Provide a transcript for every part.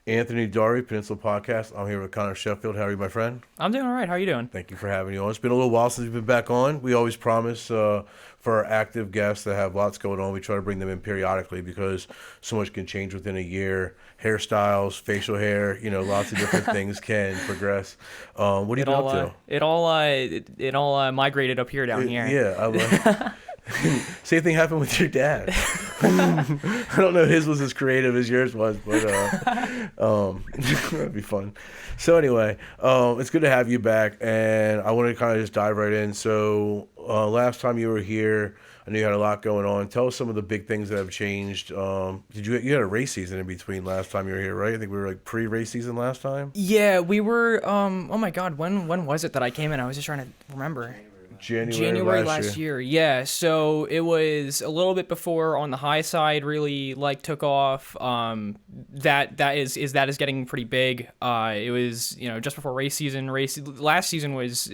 Anthony Dari, Peninsula Podcast. I'm here with Connor Sheffield. How are you, my friend? I'm doing all right. How are you doing? Thank you for having you on. It's been a little while since we've been back on. We always promise for our active guests that have lots going on, we try to bring them in periodically because so much can change within a year. Hairstyles, facial hair, lots of different things can progress. What have you been up to? It all migrated up here down here. Yeah, same thing happened with your dad. I don't know if his was as creative as yours was, but that'd be fun. So anyway, it's good to have you back, and I want to kind of just dive right in. So last time you were here, I knew you had a lot going on. Tell us some of the big things that have changed. You had a race season in between last time you were here, right? I think we were like pre-race season last time. Yeah, we were. Oh my God, when was it that I came in? I was just trying to remember. January last year. Yeah, so it was a little bit before on the high side really took off. That is getting pretty big. It was just before race season. Last season was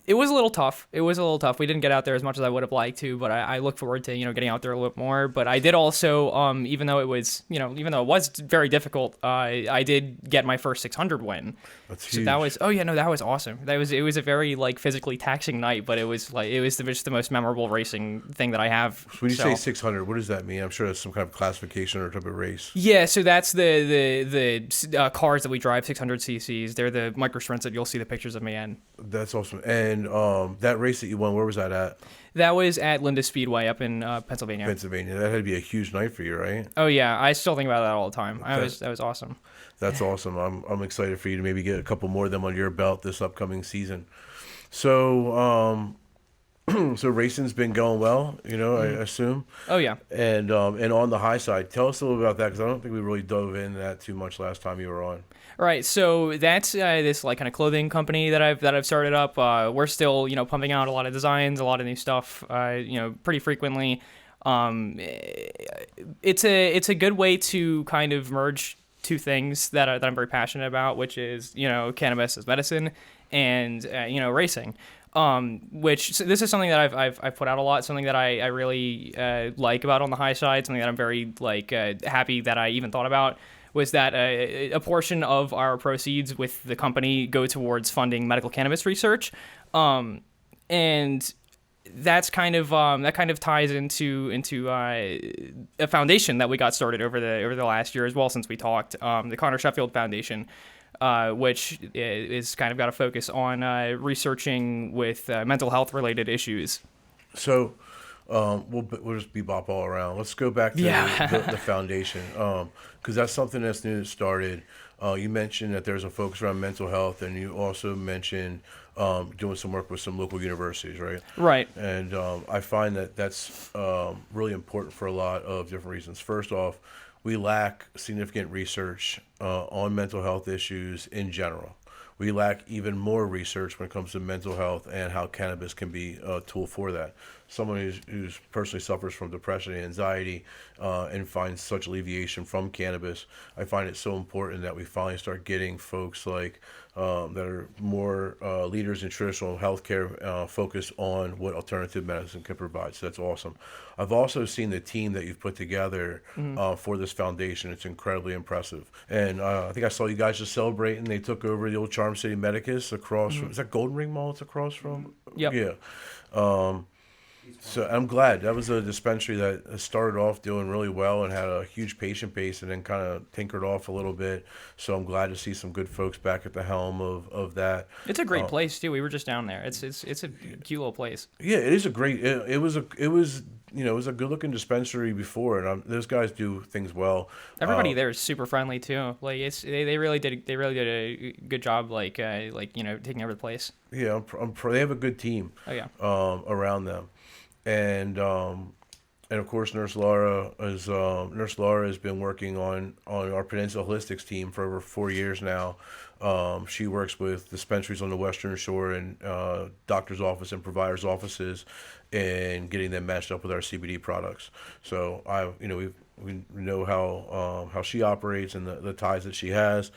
it was a little tough. We didn't get out there as much as I would have liked to, but I look forward to getting out there a little bit more. But I did also even though it was very difficult, I did get my first 600 win. That's so huge. that was that was awesome. It was a very physically taxing night, but it was just the most memorable racing thing that I have. So when you say 600, what does that mean? I'm sure that's some kind of classification or type of race. Yeah, so that's the cars that we drive, 600 cc's. They're the micro sprints that you'll see the pictures of me in. That's awesome. And that race that you won, where was that at? That was at Linda Speedway up in Pennsylvania. Pennsylvania. That had to be a huge night for you, right? Oh yeah, I still think about that all the time. That was awesome. That's awesome. I'm excited for you to maybe get a couple more of them on your belt this upcoming season. So so racing's been going well, I assume. Oh yeah. And on the high side, tell us a little about that because I don't think we really dove into that too much last time you were on. Right, so that's this kind of clothing company that I've started up. We're still pumping out a lot of designs, a lot of new stuff, pretty frequently. It's a good way to kind of merge two things that I'm very passionate about, which is cannabis as medicine and racing. Which so this is something that I've put out a lot, something that I really like about on the high side, something that I'm very happy that I even thought about. Was that a portion of our proceeds with the company go towards funding medical cannabis research, and that's kind of ties into a foundation that we got started over the last year as well since we talked, the Connor Sheffield Foundation, which is kind of got a focus on researching with mental health related issues. So we'll just bebop all around. Let's go back to the foundation because that's something that's new that started. You mentioned that there's a focus around mental health, and you also mentioned doing some work with some local universities, right? Right. And I find that that's really important for a lot of different reasons. First off, we lack significant research on mental health issues in general. We lack even more research when it comes to mental health and how cannabis can be a tool for that. Someone who's personally suffers from depression and anxiety and finds such alleviation from cannabis, I find it so important that we finally start getting folks like that are more leaders in traditional healthcare focus on what alternative medicine can provide. So that's awesome. I've also seen the team that you've put together for this foundation. It's incredibly impressive. And I think I saw you guys just celebrating. They took over the old Charm City Medicus across from, is that Golden Ring Mall it's across from? Yep. Yeah. So I'm glad. That was a dispensary that started off doing really well and had a huge patient base and then kind of tinkered off a little bit. So I'm glad to see some good folks back at the helm of that. It's a great place too. We were just down there. It's a cute little place. Yeah, it is a great. It was a good looking dispensary before, and those guys do things well. Everybody there is super friendly too. They really did a good job taking over the place. Yeah, they have a good team. Oh yeah. Around them. And of course, Nurse Laura has been working on our Peninsula Holistics team for over 4 years now. She works with dispensaries on the Western Shore and doctors' office and providers' offices, and getting them matched up with our CBD products. So we know how she operates and the ties that she has.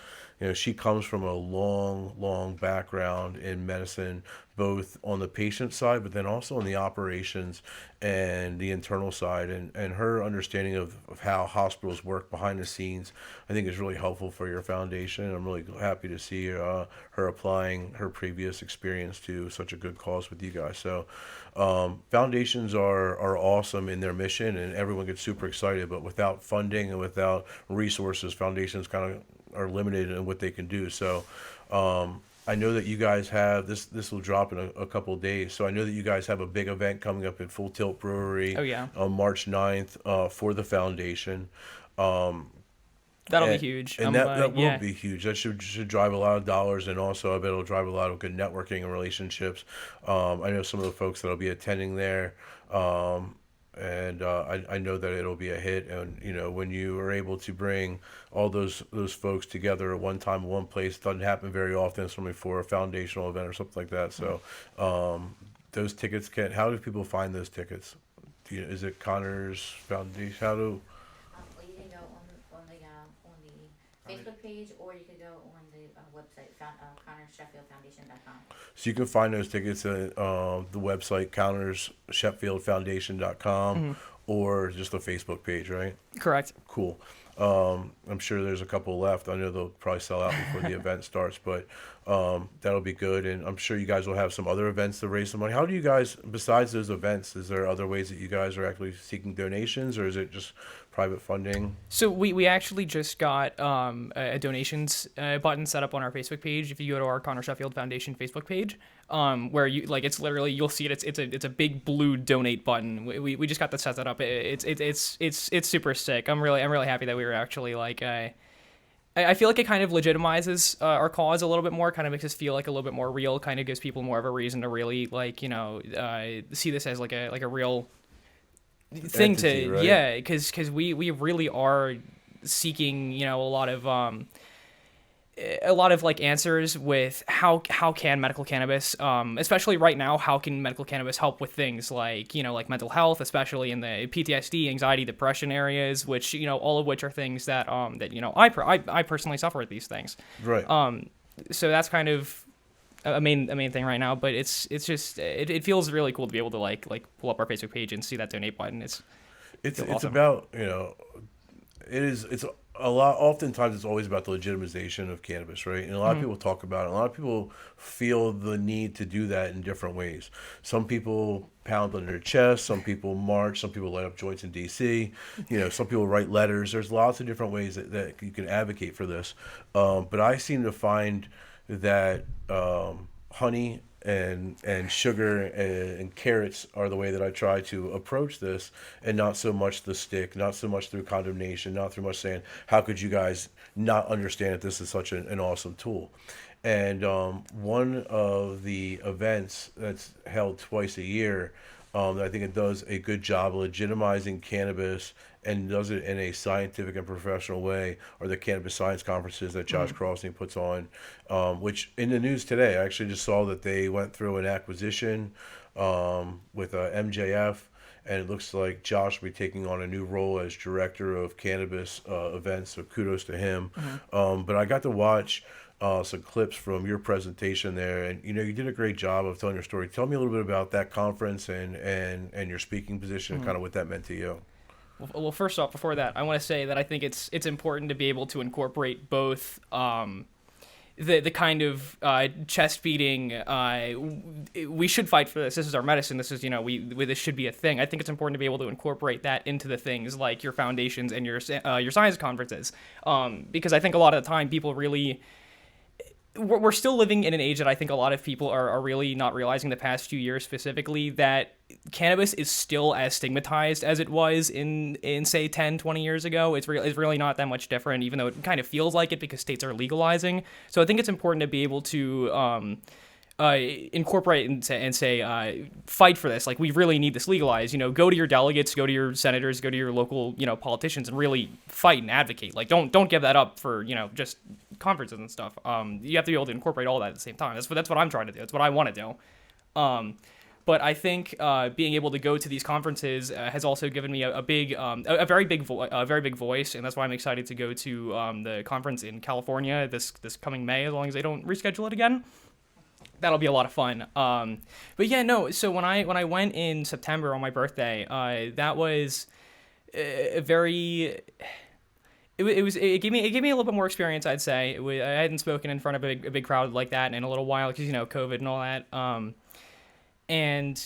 She comes from a long background in medicine, both on the patient side, but then also on the operations and the internal side. And her understanding of how hospitals work behind the scenes, I think, is really helpful for your foundation. I'm really happy to see her applying her previous experience to such a good cause with you guys. So foundations are awesome in their mission, and everyone gets super excited. But without funding and without resources, foundations kind of are limited in what they can do. So I know that you guys have this. This will drop in a couple of days. So I know that you guys have a big event coming up at Full Tilt Brewery. Oh yeah, On March 9th for the foundation. that'll be And, huge. and that will Yeah. be huge. That should drive a lot of dollars, and also I bet it'll drive a lot of good networking and relationships. I know some of the folks that'll be attending there, and I know that it'll be a hit. And when you are able to bring all those folks together at one time, one place, doesn't happen very often. It's only for a foundational event or something like that. So those tickets can. How do people find those tickets? Is it Connor's Foundation? How do You can go on the Facebook page, or you could go on the website, ConnorSheffieldFoundation.com. So you can find those tickets at the website countersheffieldfoundation.com or just the Facebook page, right? Correct. Cool. I'm sure there's a couple left. I know they'll probably sell out before the event starts, but that'll be good. And I'm sure you guys will have some other events to raise some money. How do you guys, besides those events, is there other ways that you guys are actually seeking donations, or is it just private funding? So we actually just got a donations button set up on our Facebook page. If you go to our Connor Sheffield Foundation Facebook page, where you it's literally, you'll see it. It's a big blue donate button. We just got to set that up. It's super sick. I'm really happy that we were actually I feel like it kind of legitimizes our cause a little bit more, kind of makes us feel like a little bit more real, kind of gives people more of a reason to really see this as like a real thing Entity, to, right? yeah, because we really are seeking a lot of like answers with how can medical cannabis, especially right now, how can medical cannabis help with things like like mental health, especially in the PTSD, anxiety, depression areas, which all of which are things that I personally suffer with these things. Right. So that's kind of a main thing right now, but it's just it feels really cool to be able to like pull up our Facebook page and see that donate button. It's awesome. About it's a lot. Oftentimes it's always about the legitimization of cannabis, right? And a lot of people talk about it. A lot of people feel the need to do that in different ways. Some people pound on their chest, some people march, some people light up joints in DC, some people write letters. There's lots of different ways that you can advocate for this, but I seem to find that honey and sugar and carrots are the way that I try to approach this, and not so much the stick, not so much through condemnation, not through much saying, how could you guys not understand that this is such an awesome tool? And one of the events that's held twice a year, I think it does a good job legitimizing cannabis and does it in a scientific and professional way, are the cannabis science conferences that Josh Crosney puts on, which in the news today, I actually just saw that they went through an acquisition with MJF, and it looks like Josh will be taking on a new role as director of cannabis events, so kudos to him. But I got to watch some clips from your presentation there, and you did a great job of telling your story. Tell me a little bit about that conference and your speaking position and kind of what that meant to you. Well, first off, before that, I want to say that I think it's important to be able to incorporate both the kind of chest beating. We should fight for this. This is our medicine. This is this should be a thing. I think it's important to be able to incorporate that into the things like your foundations and your science conferences, because I think a lot of the time people really. We're still living in an age that I think a lot of people are really not realizing the past few years specifically, that cannabis is still as stigmatized as it was in say 10, 20 years ago. It's really not that much different, even though it kind of feels like it because states are legalizing. So I think it's important to be able to incorporate and say fight for this. Like, we really need this legalized. Go to your delegates, go to your senators, go to your local politicians, and really fight and advocate. Like, don't give that up for just conferences and stuff. You have to be able to incorporate all that at the same time. That's what I'm trying to do. That's what I want to do. But I think being able to go to these conferences has also given me a big, a very big, a very big voice, and that's why I'm excited to go to the conference in California this coming May, as long as they don't reschedule it again. That'll be a lot of fun. But yeah, no. So when I went in September on my birthday, that was a very. It gave me a little bit more experience, I'd say. I hadn't spoken in front of a big crowd like that in a little while because COVID and all that. And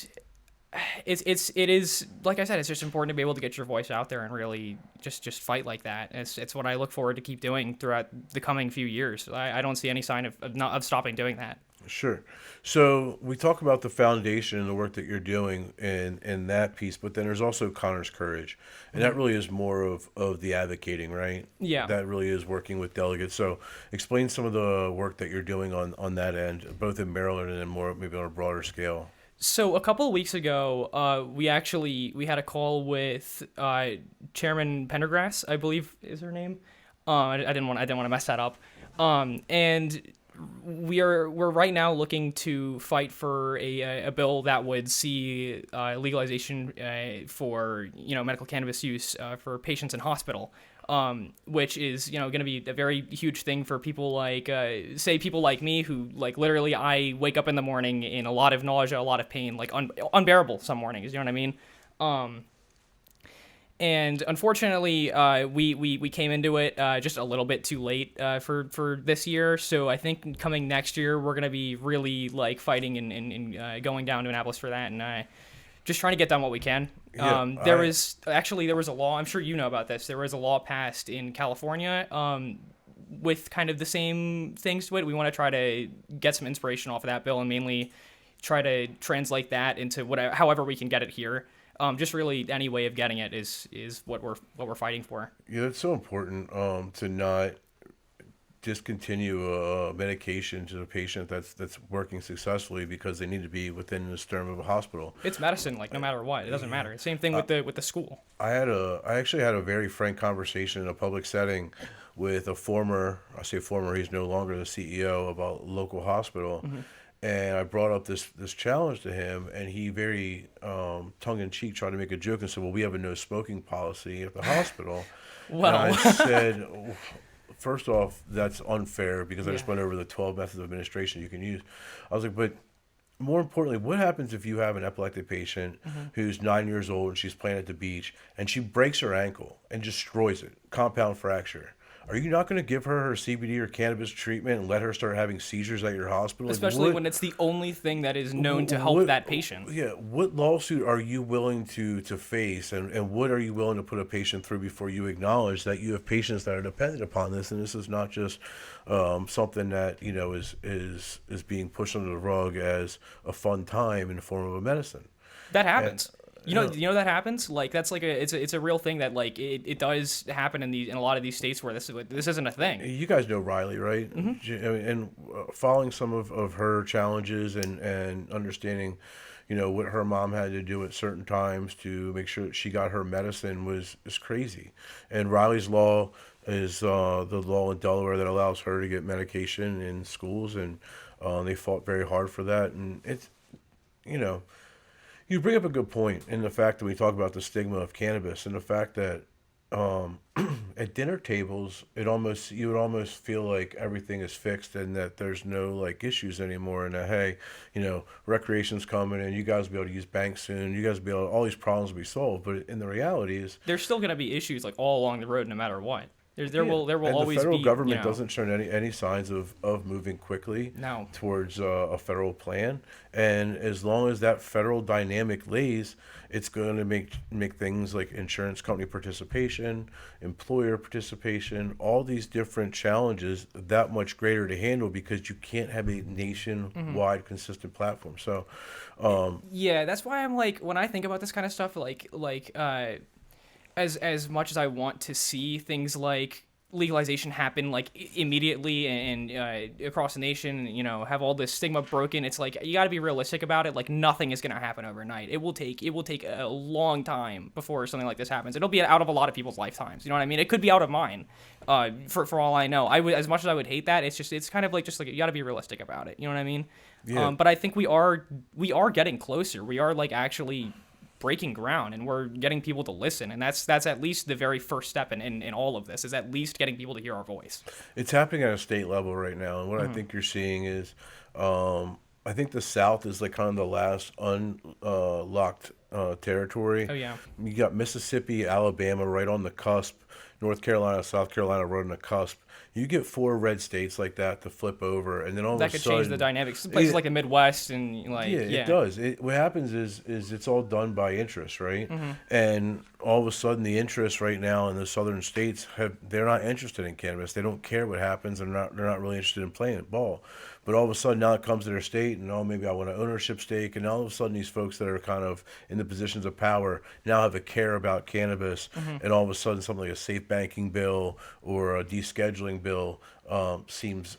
it is like I said, it's just important to be able to get your voice out there and really just fight like that. It's what I look forward to keep doing throughout the coming few years. I don't see any sign of stopping doing that. Sure. So we talk about the foundation and the work that you're doing in that piece, but then there's also Connor's Courage. And that really is more of the advocating, right? Yeah. That really is working with delegates. So explain some of the work that you're doing on that end, both in Maryland and then more maybe on a broader scale. So a couple of weeks ago, we had a call with Chairman Pendergrass, I believe is her name. I didn't want to mess that up. And we're right now looking to fight for a bill that would see legalization for medical cannabis use for patients in hospital. Which is going to be a very huge thing for people like say people like me who like literally I wake up in the morning in a lot of nausea, a lot of pain, like unbearable some mornings, you know what I mean? And unfortunately, we came into it just a little bit too late for this year. So I think coming next year we're gonna be really like fighting and going down to Annapolis for that and just trying to get done what we can. Yeah, there was a law, I'm sure you know about this, there was a law passed in California with kind of the same things to it. We want to try to get some inspiration off of that bill and mainly try to translate that into however we can get it here. Just really any way of getting it is what we're fighting for. Yeah, it's so important to not discontinue a medication to a patient that's working successfully because they need to be within the term of a hospital. It's medicine, like no matter what, it doesn't matter. Same thing with the school. I actually had a very frank conversation in a public setting with a former, I say former, he's no longer the CEO of a local hospital. Mm-hmm. And I brought up this challenge to him, and he very tongue-in-cheek tried to make a joke and said, well, we have a no-smoking policy at the hospital. Well. And I said, first off, that's unfair because I just went over the 12 methods of administration you can use. I was like, but more importantly, what happens if you have an epileptic patient who's 9 years old and she's playing at the beach and she breaks her ankle and destroys it, compound fracture? Are you not going to give her CBD or cannabis treatment and let her start having seizures at your hospital? Especially when it's the only thing that is known to help that patient. Yeah, what lawsuit are you willing to face, and what are you willing to put a patient through before you acknowledge that you have patients that are dependent upon this, and this is not just something that is being pushed under the rug as a fun time in the form of a medicine. That happens. You know that happens. Like that's like it's a real thing that like it does happen in a lot of these states where this isn't a thing. You guys know Riley, right? Mm-hmm. And following some of her challenges and understanding, what her mom had to do at certain times to make sure that she got her medicine is crazy. And Riley's law is the law in Delaware that allows her to get medication in schools, and they fought very hard for that. And it's you bring up a good point in the fact that we talk about the stigma of cannabis and the fact that at dinner tables, you would almost feel like everything is fixed and that there's no like issues anymore, and that hey, recreation's coming and you guys will be able to use banks soon. You guys will be able all these problems will be solved. But in the reality is there's still going to be issues like all along the road, no matter what. There will always be. The federal government doesn't show any signs of moving quickly towards a federal plan, and as long as that federal dynamic lays, it's going to make things like insurance company participation, employer participation, all these different challenges that much greater to handle because you can't have a nationwide consistent platform. So, that's why I'm like when I think about this kind of stuff, as much as I want to see things like legalization happen like immediately and across the nation, you know, have all this stigma broken. It's like you got to be realistic about it. Like nothing is going to happen overnight. It will take a long time before something like this happens. It'll be out of a lot of people's lifetimes. You know what I mean? It could be out of mine. For all I know, I would, as much as I would hate that, it's kind of like just like you got to be realistic about it. You know what I mean? Yeah. But I think we are getting closer. We are like actually breaking ground, and we're getting people to listen, and that's at least the very first step in all of this, is at least getting people to hear our voice. It's happening at a state level right now, and what I think you're seeing is, I think the South is like kind of the last unlocked territory. Oh yeah. You got Mississippi, Alabama right on the cusp, North Carolina, South Carolina right on the cusp. You get 4 red states like that to flip over, and then all That of a could sudden, change the dynamics. Places like the Midwest and like it does. What happens is it's all done by interest, right? And all of a sudden, the interests right now in the southern states they're not interested in cannabis. They don't care what happens. They're not really interested in playing ball. But all of a sudden, now it comes to their state, and maybe I want an ownership stake. And all of a sudden, these folks that are kind of in the positions of power now have a care about cannabis. And all of a sudden, something like a safe banking bill or a descheduling bill seems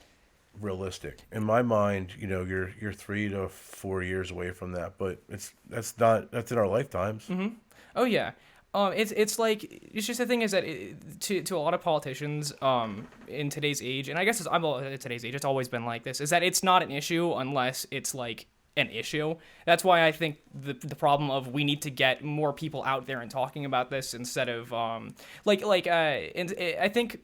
realistic. In my mind, you know, you're 3 to 4 years away from that, but that's in our lifetimes. Oh yeah. It's like, it's just the thing is that to a lot of politicians in today's age, and I guess at today's age, it's always been like this, is that it's not an issue unless it's like an issue. That's why I think the problem of we need to get more people out there and talking about this instead of and I think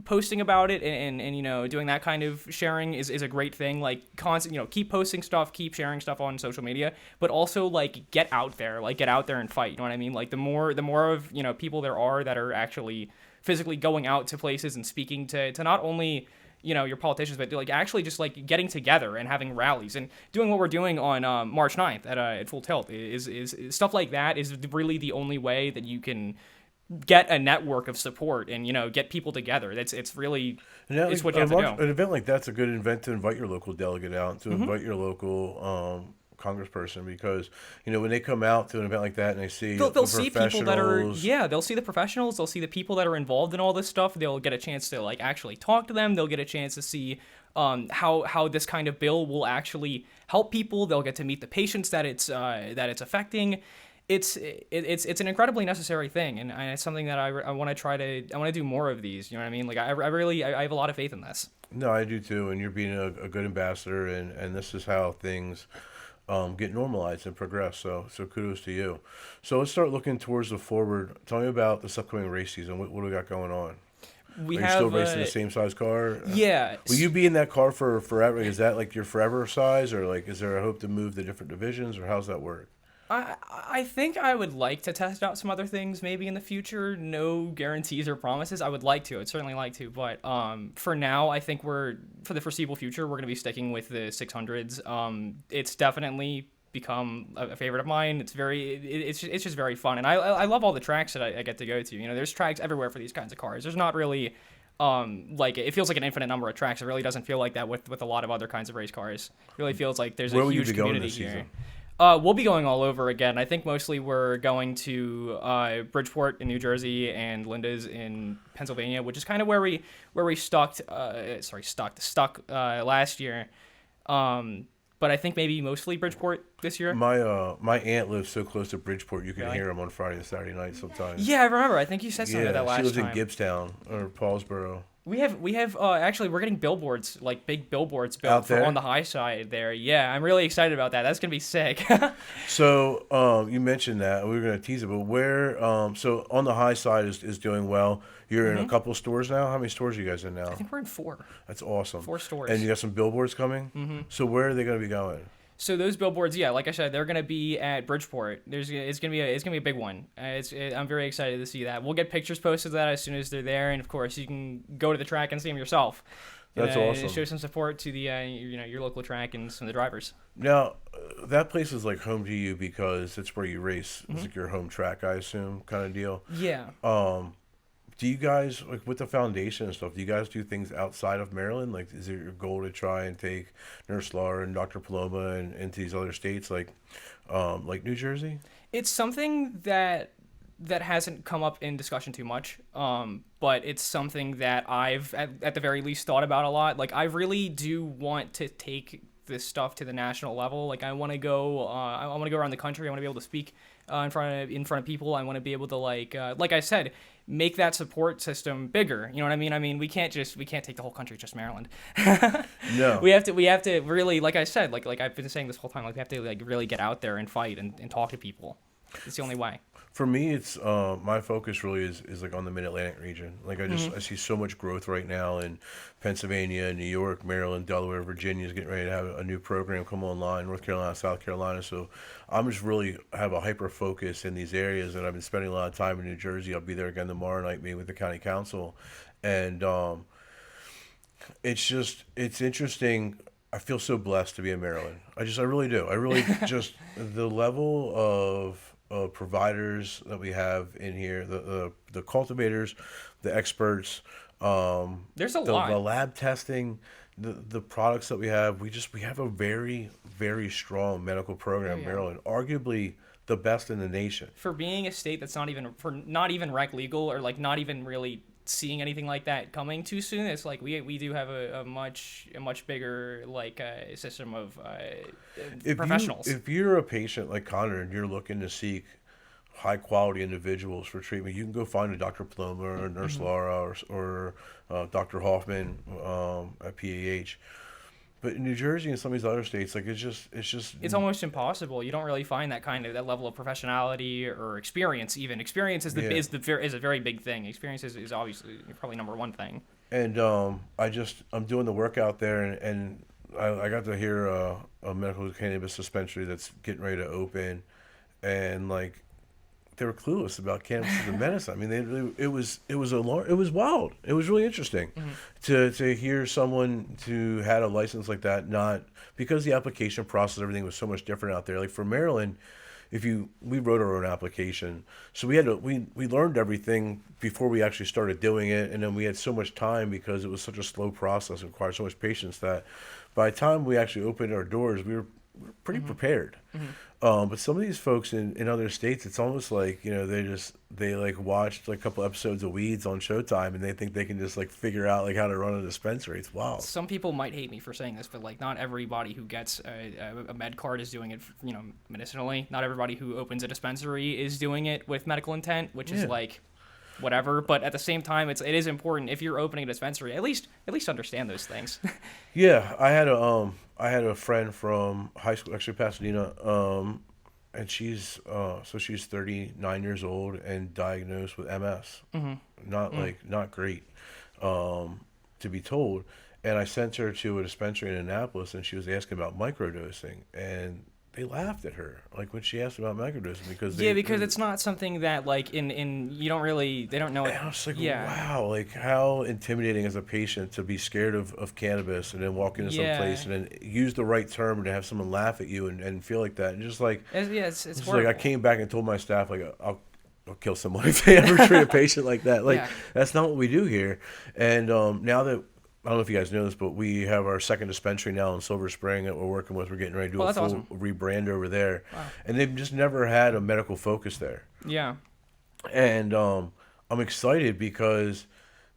posting about it and you know, doing that kind of sharing is a great thing. Like constant, you know, keep posting stuff, keep sharing stuff on social media, but also like get out there and fight. You know what I mean? Like the more of, you know, people there are that are actually physically going out to places and speaking to not only, you know, your politicians, but like actually just like getting together and having rallies and doing what we're doing on March 9th at Full Tilt is stuff like that is really the only way that you can get a network of support and, you know, get people together. It's really it's what you have to do. An event like that's a good event to invite your local delegate out, to invite your local congressperson, because, you know, when they come out to an event like that and they see they'll see people that are they'll see the professionals, they'll see the people that are involved in all this stuff. They'll get a chance to like actually talk to them. They'll get a chance to see how this kind of bill will actually help people. They'll get to meet the patients that it's affecting. It's an incredibly necessary thing, and it's something that I want to do more of these. You know what I mean? Like I have a lot of faith in this. No, I do too, and you're being a good ambassador, and this is how things get normalized and progress. So kudos to you. So let's start looking towards the forward. Tell me about this upcoming race season. What do we got going on? Are you still racing the same size car? Yeah. Will you be in that car for forever? Is that like your forever size, or like is there a hope to move to different divisions, or how's that work? I think I would like to test out some other things maybe in the future. No guarantees or promises. I would like to. I'd certainly like to. But for now, I think for the foreseeable future, we're going to be sticking with the 600s. It's definitely become a favorite of mine. It's just very fun. And I love all the tracks that I get to go to. You know, there's tracks everywhere for these kinds of cars. There's not really like it feels like an infinite number of tracks. It really doesn't feel like that with a lot of other kinds of race cars. It really feels like there's a huge community here. We'll be going all over again. I think mostly we're going to Bridgeport in New Jersey and Linda's in Pennsylvania, which is kind of where we stuck last year. But I think maybe mostly Bridgeport this year. My aunt lives so close to Bridgeport, you can Really? hear them on Friday and Saturday night sometimes. Yeah, I remember. I think you said something about that last time. She lives in Gibbstown or Paulsboro. We have actually we're getting billboards, like big billboards built Out there? on the high side there. Yeah, I'm really excited about that. That's gonna be sick. So you mentioned that we were going to tease it, but where? So on the high side is doing well. You're in a couple stores now. How many stores are you guys in now? I think we're in 4. That's awesome. 4 stores. And you got some billboards coming. Mm-hmm. So where are they going to be going? So those billboards, yeah, like I said, they're gonna be at Bridgeport. It's gonna be a big one. I'm very excited to see that. We'll get pictures posted of that as soon as they're there, and of course you can go to the track and see them yourself. That's awesome. Show some support to the your local track and some of the drivers. Now, that place is like home to you because it's where you race. It's like your home track, I assume, kind of deal. Yeah. Do you guys, like with the foundation and stuff, do you guys do things outside of Maryland? Like, is it your goal to try and take Nurse Laura and Dr. Paloma and into these other states like New Jersey? It's something that that hasn't come up in discussion too much, but it's something that I've at the very least thought about a lot. Like, I really do want to take this stuff to the national level. Like, I want to go. I want to go around the country. I want to be able to speak in front of people. I want to be able to like I said, make that support system bigger. You know what I mean? I mean, we can't take the whole country, just Maryland. No. We have to really, like I said, like I've been saying this whole time, like we have to like really get out there and fight and talk to people. It's the only way. For me, it's my focus really is like on the Mid-Atlantic region. Like I see so much growth right now in Pennsylvania, New York, Maryland, Delaware, Virginia is getting ready to have a new program come online, North Carolina, South Carolina. So I'm just really have a hyper focus in these areas, and I've been spending a lot of time in New Jersey. I'll be there again tomorrow night, meeting with the county council, and it's interesting. I feel so blessed to be in Maryland. I really do. I really just the level of providers that we have in here, the cultivators, the experts, There's a the lot. lab testing, the products that we have. We have a very, very strong medical program in Yeah. Maryland, arguably the best in the nation. For being a state that's not even rec legal, or like not even really seeing anything like that coming too soon, it's like we do have a much bigger like system of professionals. If you're a patient like Connor and you're looking to seek high quality individuals for treatment, you can go find a Dr. Paloma or a Nurse Laura or Dr. Hoffman at PAH. But in New Jersey and some of these other states, like It's almost impossible. You don't really find that level of professionality or experience. Even experience is Yeah. is a very big thing. Experience is obviously probably number one thing. And I'm doing the work out there, and I got to hear a medical cannabis dispensary that's getting ready to open, and like they were clueless about cannabis as a medicine. I mean, it was wild. It was really interesting to hear someone who had a license like that, not because the application process, everything was so much different out there. Like for Maryland, we wrote our own application, so we learned everything before we actually started doing it, and then we had so much time because it was such a slow process, it required so much patience that by the time we actually opened our doors, we were pretty prepared. But some of these folks in other states, it's almost like, you know, they like watched like a couple episodes of Weeds on Showtime and they think they can just like figure out like how to run a dispensary. It's wild. Some people might hate me for saying this, but like not everybody who gets a med card is doing it, you know, medicinally. Not everybody who opens a dispensary is doing it with medical intent, which is like whatever. But at the same time, it is important if you're opening a dispensary, at least understand those things. Yeah, I had a friend from high school, actually Pasadena, and she's 39 years old and diagnosed with MS. Not great, to be told. And I sent her to a dispensary in Annapolis, and she was asking about microdosing, and they laughed at her like when she asked about microdosing because Because it's not something that like in you don't really, they don't know it. And I was like, wow, like how intimidating as a patient to be scared of cannabis and then walk into some place and then use the right term and to have someone laugh at you and feel like that. And just like, It's like horrible. I came back and told my staff, like, I'll kill someone if they ever treat a patient like that. Like, that's not what we do here. And now that, I don't know if you guys know this, but we have our second dispensary now in Silver Spring that we're working with. We're getting ready to do a full rebrand over there. Wow. And they've just never had a medical focus there. Yeah. And I'm excited because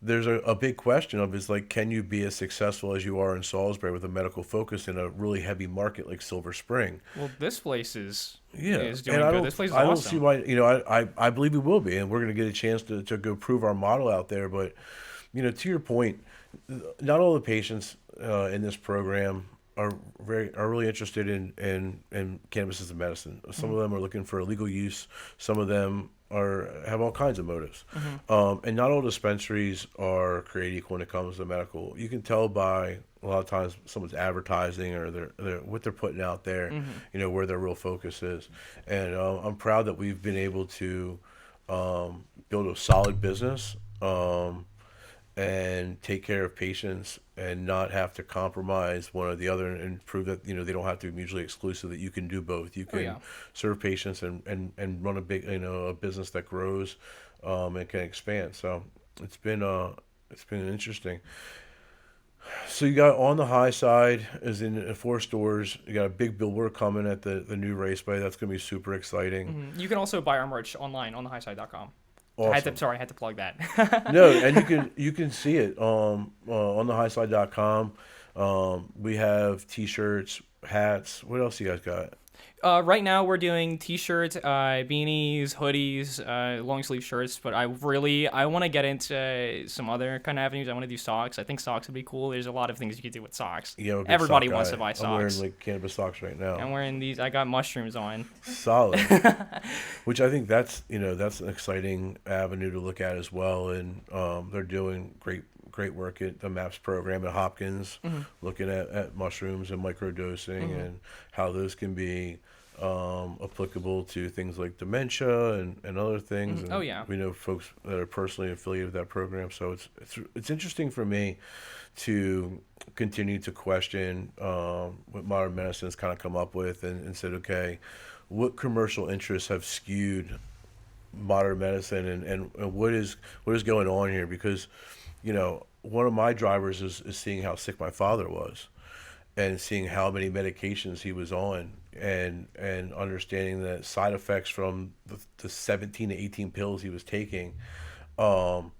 there's a big question of is like, can you be as successful as you are in Salisbury with a medical focus in a really heavy market like Silver Spring? Well, this place is Yeah, doing good. This place is I don't awesome. see why. You know, I believe we will be, and we're going to get a chance to go prove our model out there. But you know, to your point, not all the patients in this program are really interested in cannabis as a medicine. Some of them are looking for illegal use. Some of them have all kinds of motives. And not all dispensaries are created equal when it comes to medical. You can tell by a lot of times someone's advertising or they're what they're putting out there, you know, where their real focus is. And I'm proud that we've been able to build a solid business and take care of patients and not have to compromise one or the other and prove that, you know, they don't have to be mutually exclusive, that you can do both. You can serve patients and run a big, you know, a business that grows and can expand. So it's been interesting. So you got on the high side is in 4 stores. You got a big billboard coming at the new raceway. That's going to be super exciting. You can also buy our merch online on thehighside.com. Awesome. I had to plug that. No, and you can see it on thehighside.com. We have t-shirts, hats. What else you guys got? Right now we're doing t-shirts, beanies, hoodies, long sleeve shirts, but I want to get into some other kind of avenues. I want to do socks. I think socks would be cool. There's a lot of things you could do with socks. Yeah, I'm a big Everybody sock wants guy. to buy I'm socks. wearing like cannabis socks right now. I'm wearing these. I got mushrooms on. Solid. Which I think that's an exciting avenue to look at as well, and they're doing great work at the MAPS program at Hopkins, looking at mushrooms and microdosing and how those can be applicable to things like dementia and other things. And Oh, yeah. we know folks that are personally affiliated with that program, so it's interesting for me to continue to question what modern medicine has kind of come up with and said, okay, what commercial interests have skewed modern medicine and what is going on here? Because one of my drivers is seeing how sick my father was and seeing how many medications he was on and understanding the side effects from the 17 to 18 pills he was taking. And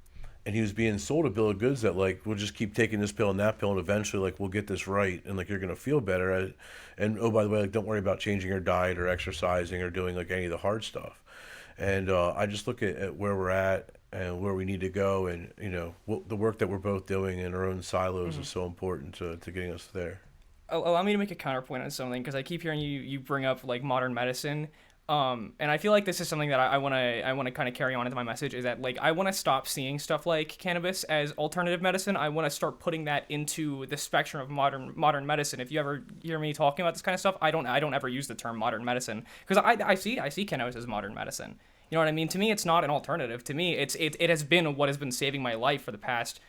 he was being sold a bill of goods that like, we'll just keep taking this pill and that pill and eventually like we'll get this right and like you're going to feel better. And oh, by the way, like don't worry about changing your diet or exercising or doing like any of the hard stuff. And I just look at where we're at and where we need to go, and the work that we're both doing in our own silos is so important to getting us there. Allow me to make a counterpoint on something, because I keep hearing you bring up like modern medicine, and I feel like this is something that I want to kind of carry on into my message, is that like I want to stop seeing stuff like cannabis as alternative medicine. I want to start putting that into the spectrum of modern medicine. If you ever hear me talking about this kind of stuff, I don't ever use the term modern medicine, because I see cannabis as modern medicine. You know what I mean? To me, it's not an alternative. To me, it has been what has been saving my life for the past.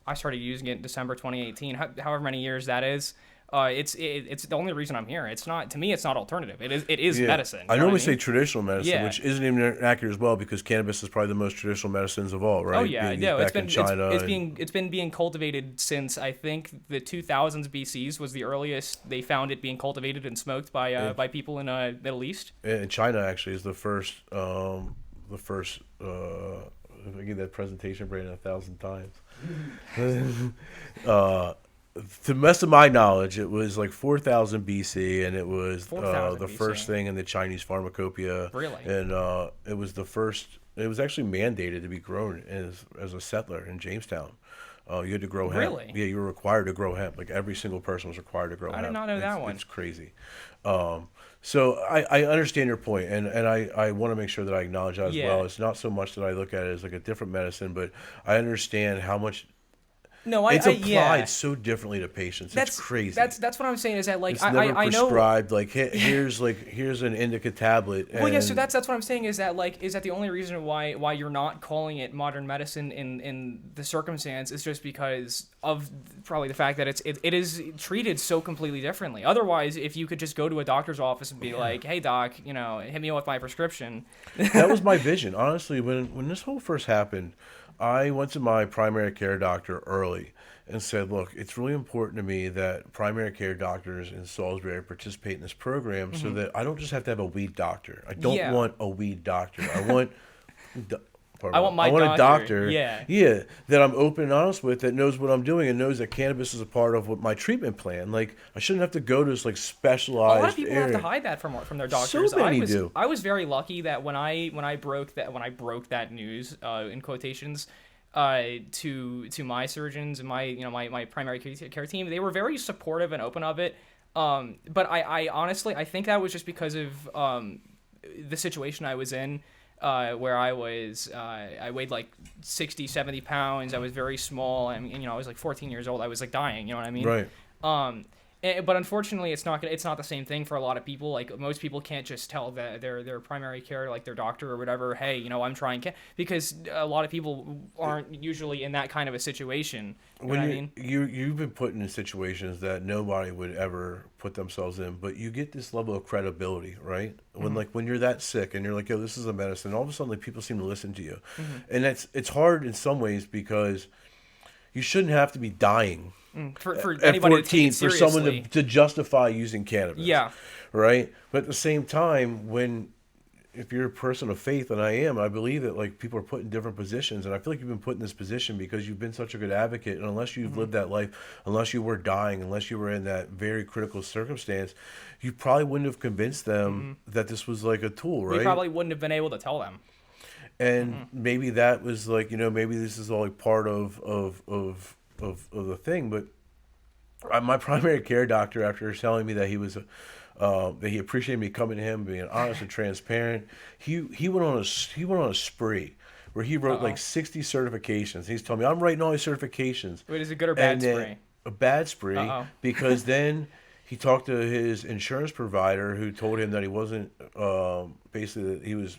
I started using it in December 2018. However many years that is. It's the only reason I'm here. It's not, to me, it's not alternative. It is medicine. I normally say traditional medicine, Yeah. which isn't even accurate as well, because cannabis is probably the most traditional medicines of all, right? Oh yeah, Being it's back in China. it's been being cultivated since I think the 2000s. BCs was the earliest they found it being cultivated and smoked by people in Middle East. And China actually is the first. I give that presentation Brandon 1,000 times. To the best of my knowledge, it was like 4,000 BC, and it was 4,000 the BC. first thing in the Chinese pharmacopoeia. Really? And it was the first. It was actually mandated to be grown as a settler in Jamestown. You had to grow hemp. Really? Yeah, you were required to grow hemp. Like every single person was required to grow hemp. I did not know that one. It's crazy. So I understand your point, and I want to make sure that I acknowledge that as Yeah. well. It's not so much that I look at it as like a different medicine, but I understand how much No, it's applied yeah. so differently to patients. It's crazy. That's what I'm saying, is that like it's never I know. prescribed. Like here's an indica tablet. Well, yeah. So and- that's what I'm saying, is that the only reason why you're not calling it modern medicine in the circumstance is just because of probably the fact that it is treated so completely differently. Otherwise, if you could just go to a doctor's office and be like, "Hey doc, hit me with my prescription." That was my vision, honestly. When this whole first happened, I went to my primary care doctor early and said, look, it's really important to me that primary care doctors in Salisbury participate in this program so that I don't just have to have a weed doctor. I don't Yeah. want a weed doctor. I want I want my a doctor. Yeah. That I'm open and honest with, that knows what I'm doing and knows that cannabis is a part of what my treatment plan. Like I shouldn't have to go to this like specialized A lot of people area. have to hide that from their doctors. many do. I was very lucky that when I broke that news in quotations to my surgeons and my primary care team, they were very supportive and open of it. But I honestly think that was just because of the situation I was in. Where I weighed like 60, 70 pounds. I was very small, and I was like 14 years old. I was like dying. You know what I mean? Right. But unfortunately, it's not the same thing for a lot of people. Like most people can't just tell their primary care, like their doctor or whatever, hey, I'm trying because a lot of people aren't usually in that kind of a situation. You know what I mean? You've been put in situations that nobody would ever put themselves in, but you get this level of credibility, right? When you're that sick and you're like, yo, this is a medicine, all of a sudden like people seem to listen to you. And it's hard in some ways because you shouldn't have to be dying For at anybody to take 14 it for someone seriously. to justify using cannabis. Yeah. Right. But at the same time, if you're a person of faith, and I am, I believe that like people are put in different positions, and I feel like you've been put in this position because you've been such a good advocate, and unless you've lived that life, unless you were dying, unless you were in that very critical circumstance, you probably wouldn't have convinced them that this was like a tool, We right? probably wouldn't have been able to tell them. And maybe that was like, maybe this is all like part of the thing. But my primary care doctor, after telling me that he was that he appreciated me coming to him, being honest and transparent, he went on a spree where he wrote like 60 certifications. He's telling me, I'm writing all these certifications. Wait, is it good or bad And then spray? a bad spree. Because then he talked to his insurance provider, who told him that he wasn't basically that he was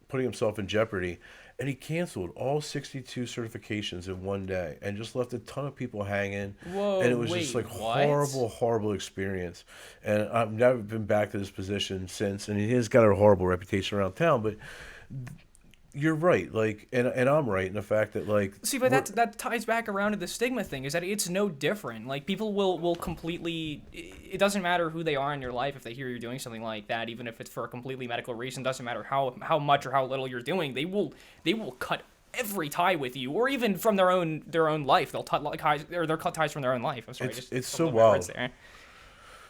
putting himself in jeopardy, and he canceled all 62 certifications in one day and just left a ton of people hanging. Whoa, And it was just wait, like what? horrible experience. And I've never been back to this position since, and he has got a horrible reputation around town. But you're right, like, and I'm right in the fact that like, See, but that ties back around to the stigma thing, is that it's no different. Like, people will completely, it doesn't matter who they are in your life if they hear you're doing something like that, even if it's for a completely medical reason. Doesn't matter how much or how little you're doing, they will cut every tie with you, or even from their own life. They'll cut ties, or they'll cut ties from their own life. I'm sorry, it's just so a little bit of words wild. there.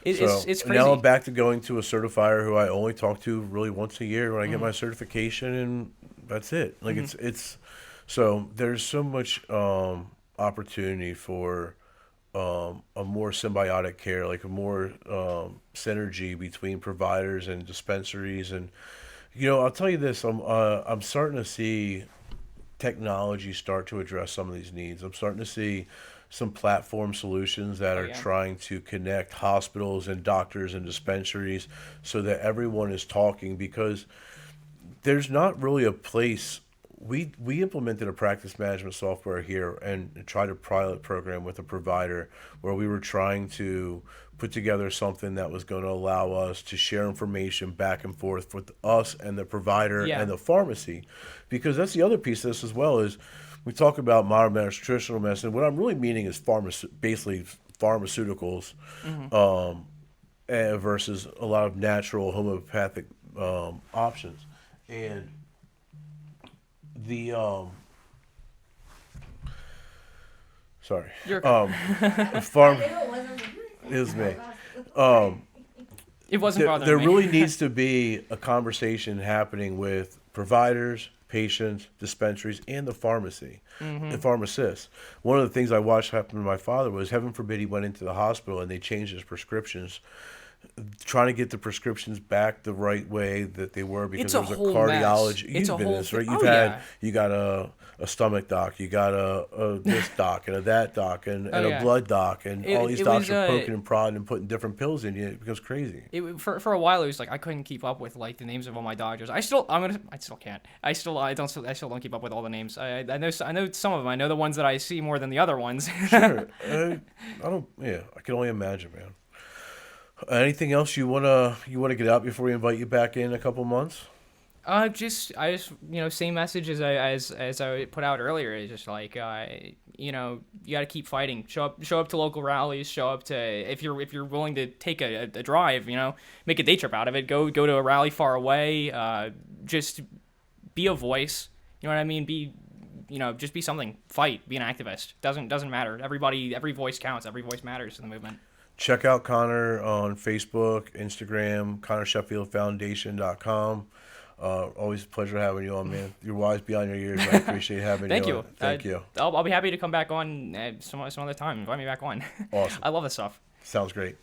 It's crazy. Now I'm back to going to a certifier who I only talk to really once a year when I get my certification, and that's it. Like it's so there's so much opportunity for a more symbiotic care, like a more synergy between providers and dispensaries. And I'll tell you this, I'm starting to see technology start to address some of these needs. I'm starting to see some platform solutions that are yeah. trying to connect hospitals and doctors and dispensaries so that everyone is talking, because there's not really a place. We implemented a practice management software here and tried a pilot program with a provider where we were trying to put together something that was going to allow us to share information back and forth with us and the provider Yeah. and the pharmacy, because that's the other piece of this as well. Is we talk about modern medicine, traditional medicine. What I'm really meaning is basically pharmaceuticals, versus a lot of natural homeopathic options. And the sorry, You're okay. farm I knew it wasn't for you. is me. It wasn't bothering There me. really needs to be a conversation happening with providers, patients, dispensaries, and the pharmacy, the pharmacists. One of the things I watched happen to my father was, heaven forbid, he went into the hospital and they changed his prescriptions, trying to get the prescriptions back the right way that they were, because It's there a was a whole cardiology. mess. It's You've a been whole this, right? thing. You've Oh, had yeah. you got a stomach doc, you got a this doc and a that doc and Oh, a yeah. blood doc, and all these it docs was, are poking and prodding and putting different pills in you. It becomes crazy. For a while, it was like I couldn't keep up with like the names of all my doctors. I still can't. I still don't keep up with all the names. I know some of them. I know the ones that I see more than the other ones. Sure. I don't. Yeah, I can only imagine, man. Anything else you wanna get out before we invite you back in a couple months? I just same message as I put out earlier. Is just like you got to keep fighting. Show up to local rallies. Show up to, if you're willing to take a drive. Make a day trip out of it. Go to a rally far away. Just be a voice. You know what I mean? Just be something. Fight. Be an activist. Doesn't matter. Every voice counts. Every voice matters in the movement. Check out Connor on Facebook, Instagram, ConnorSheffieldFoundation.com. Always a pleasure having you on, man. You're wise beyond your years. I appreciate having Thank you you. on. Thank you. I'll be happy to come back on some other time. Invite me back on. Awesome. I love this stuff. Sounds great.